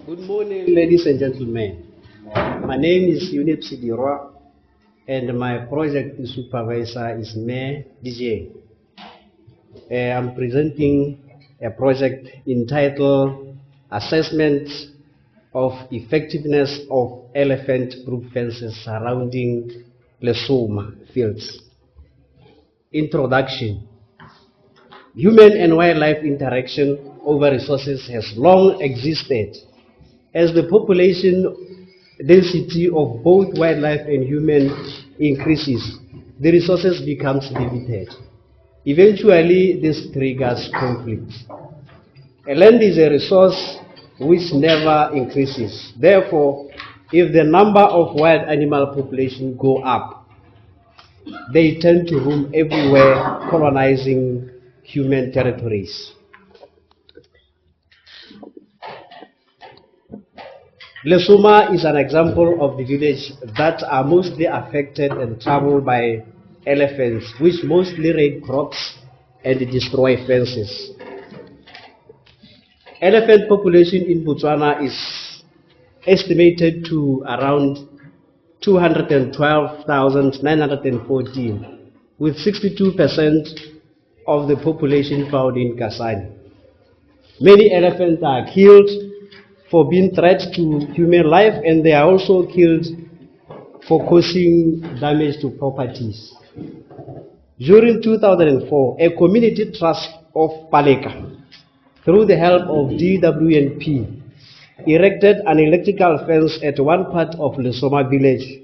Good morning, ladies and gentlemen. My name is Sedirwa, and my project supervisor is Mayor DJ. I'm presenting a project entitled Assessment of Effectiveness of Elephant-Proof Fences Surrounding Lesoma Fields. Introduction. Human and wildlife interaction over resources has long existed. As the population density of both wildlife and human increases, the resources becomes limited. Eventually, this triggers conflict. Land is a resource which never increases. Therefore, if the number of wild animal population go up, they tend to roam everywhere, colonizing human territories. Lesoma is an example of the village that are mostly affected and troubled by elephants, which mostly raid crops and destroy fences. Elephant population in Botswana is estimated to around 212,914, with 62% of the population found in Kasai. Many elephants are killed for being threats to human life, and they are also killed for causing damage to properties. During 2004, a community trust of Paleka, through the help of DWNP, erected an electrical fence at one part of Lesoma village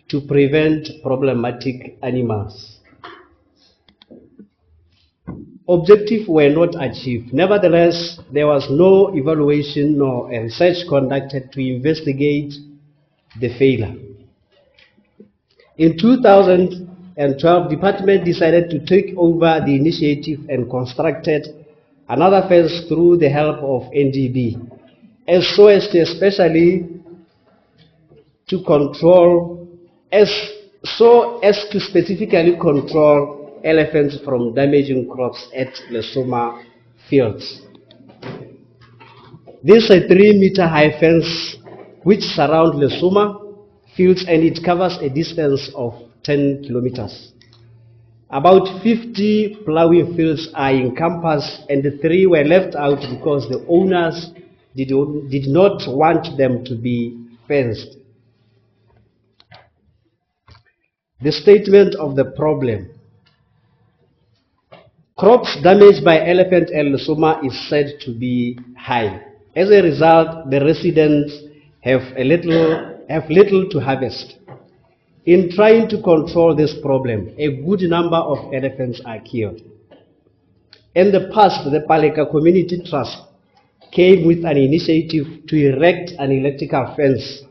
to prevent problematic animals. Objectives were not achieved. Nevertheless, there was no evaluation nor a research conducted to investigate the failure. In 2012, the department decided to take over the initiative and constructed another fence through the help of NDB, so as to specifically control elephants from damaging crops at Lesoma Fields. This is a 3-meter high fence which surrounds Lesoma Fields, and it covers a distance of 10 kilometers. About 50 plowing fields are encompassed, and the 3 were left out because the owners did not want them to be fenced. The statement of the problem. Crops damaged by elephant at Lesoma is said to be high. As a result, the residents have little to harvest. In trying to control this problem, a good number of elephants are killed. In the past, the Paleka Community Trust came with an initiative to erect an electrical fence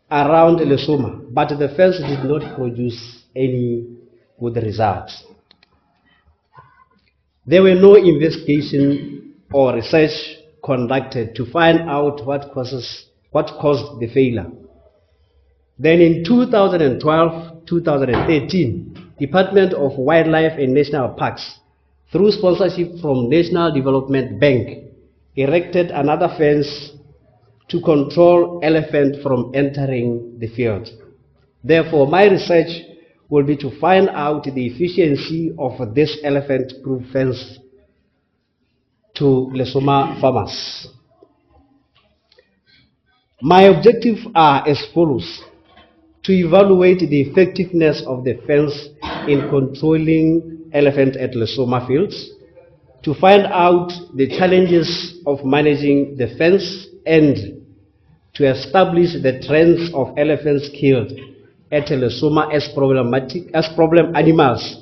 around Lesoma, but the fence did not produce any good results. There were no investigation or research conducted to find out what caused the failure. Then in 2012-2013, Department of Wildlife and National Parks, through sponsorship from National Development Bank, erected another fence to control elephants from entering the field. Therefore, my research will be to find out the efficiency of this elephant-proof fence to Lesoma farmers. My objectives are as follows: to evaluate the effectiveness of the fence in controlling elephants at Lesoma Fields, to find out the challenges of managing the fence, and to establish the trends of elephants killed at Lesoma as problem animals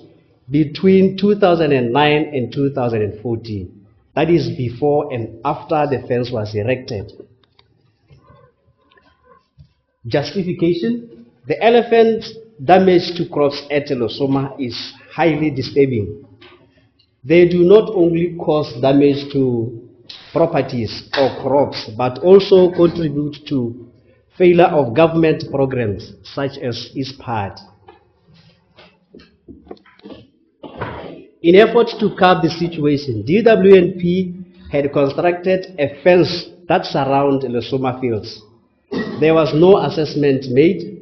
between 2009 and 2014. That is before and after the fence was erected. Justification. The elephant damage to crops at Lesoma is highly disturbing. They do not only cause damage to properties or crops, but also contribute to failure of government programs such as ISPAD. In efforts to curb the situation, DWNP had constructed a fence that surround Lesoma Fields. There was no assessment made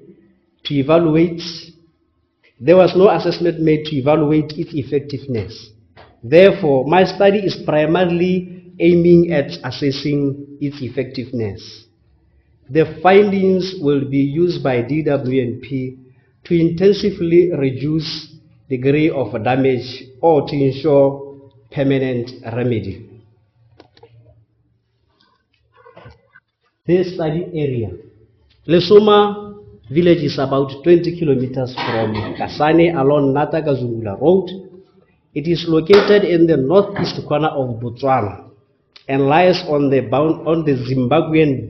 to evaluate its effectiveness. Therefore, my study is primarily aiming at assessing its effectiveness. The findings will be used by DWNP to intensively reduce the degree of damage or to ensure permanent remedy. The study area. Lesoma village is about 20 kilometers from Kasane along Natagazungula Road. It is located in the northeast corner of Botswana and lies on the Zimbabwean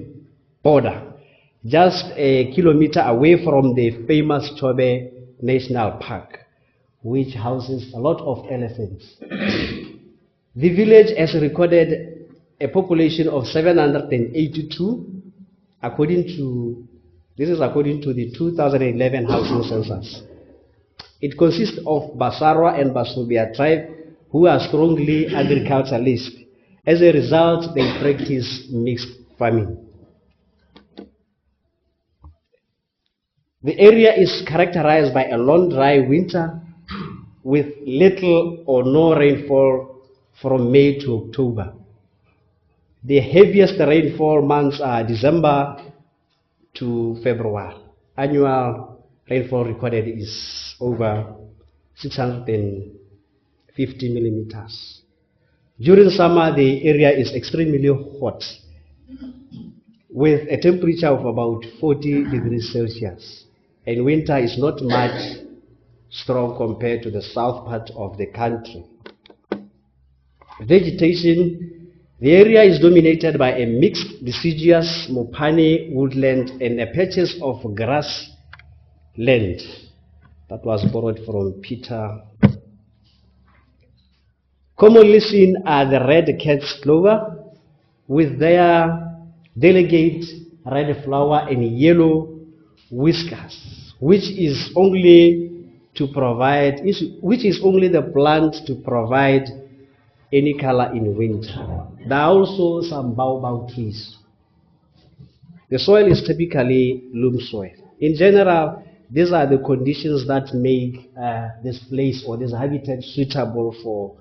border, just a kilometer away from the famous Chobe National Park, which houses a lot of elephants. The village has recorded a population of 782, according to the 2011 housing census. It consists of Basarwa and Basobia tribe, who are strongly agriculturalists. As a result, they practice mixed farming. The area is characterized by a long dry winter with little or no rainfall from May to October. The heaviest rainfall months are December to February. Annual rainfall recorded is over 650 millimeters. During summer, the area is extremely hot, with a temperature of about 40 degrees Celsius, and winter is not much strong compared to the south part of the country. Vegetation. The area is dominated by a mixed deciduous Mopane woodland and a patches of grass land that was borrowed from Peter. Commonly seen are the red cat's clover with their delicate red flower and yellow whiskers, which is only the plant to provide any color in winter. There are also some baobab trees. The soil is typically loam soil. In general, these are the conditions that make this place or this habitat suitable for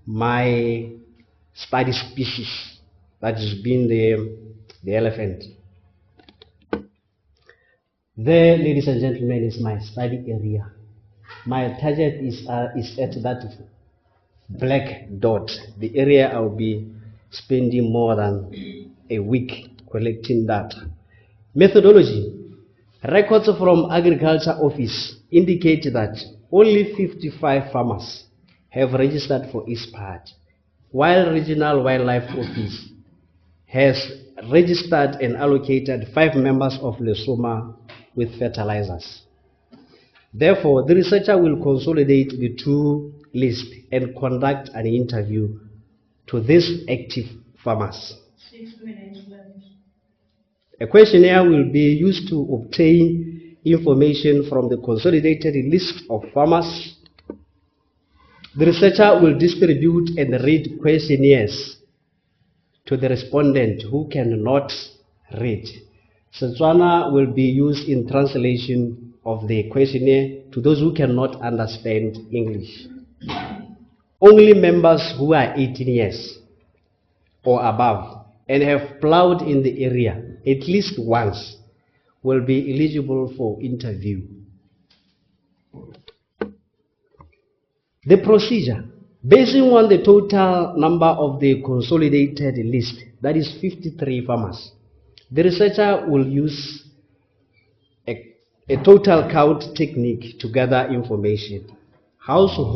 my study species, that has been the elephant. There, ladies and gentlemen, is my study area. My target is at that black dot, the area I'll be spending more than a week collecting data. Methodology. Records from Agriculture Office indicate that only 55 farmers have registered for each part, while Regional Wildlife Office has registered and allocated 5 members of Lesoma with fertilizers. Therefore, the researcher will consolidate the two lists and conduct an interview to these active farmers. 6 minutes left. A questionnaire will be used to obtain information from the consolidated list of farmers. The researcher will distribute and read questionnaires to the respondent who cannot read. Setswana will be used in translation of the questionnaire to those who cannot understand English. Only members who are 18 years or above and have plowed in the area at least once will be eligible for interview. The procedure. Basing on the total number of the consolidated list, that is 53 farmers, the researcher will use a total count technique to gather information. Households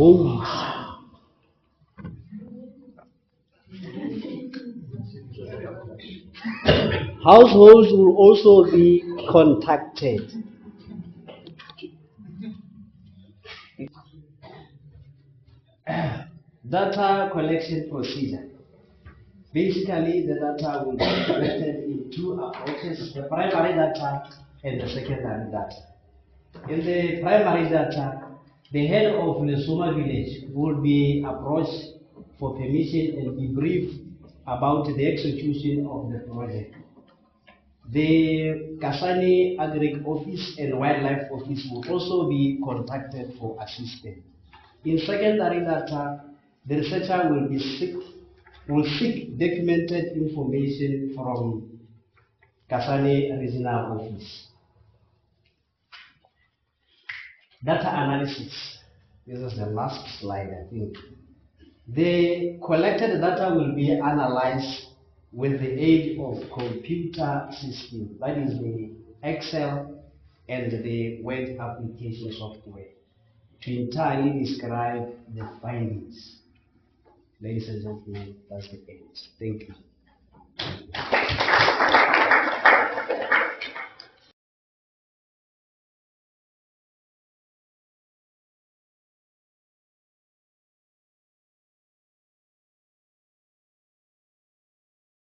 will also be contacted. Data collection procedure. Basically, the data will be collected in 2 approaches, the primary data and the secondary data. In the primary data, the head of Lesoma village will be approached for permission and be briefed about the execution of the project. The Kasane Agri Office and Wildlife Office will also be contacted for assistance. In secondary data, the researcher will seek documented information from Kasane Regional Office. Data analysis. This is the last slide, I think. The collected data will be analyzed with the aid of computer systems, that is the Excel and the web application software, to entirely describe the findings. Ladies and gentlemen, that's the end. Thank you.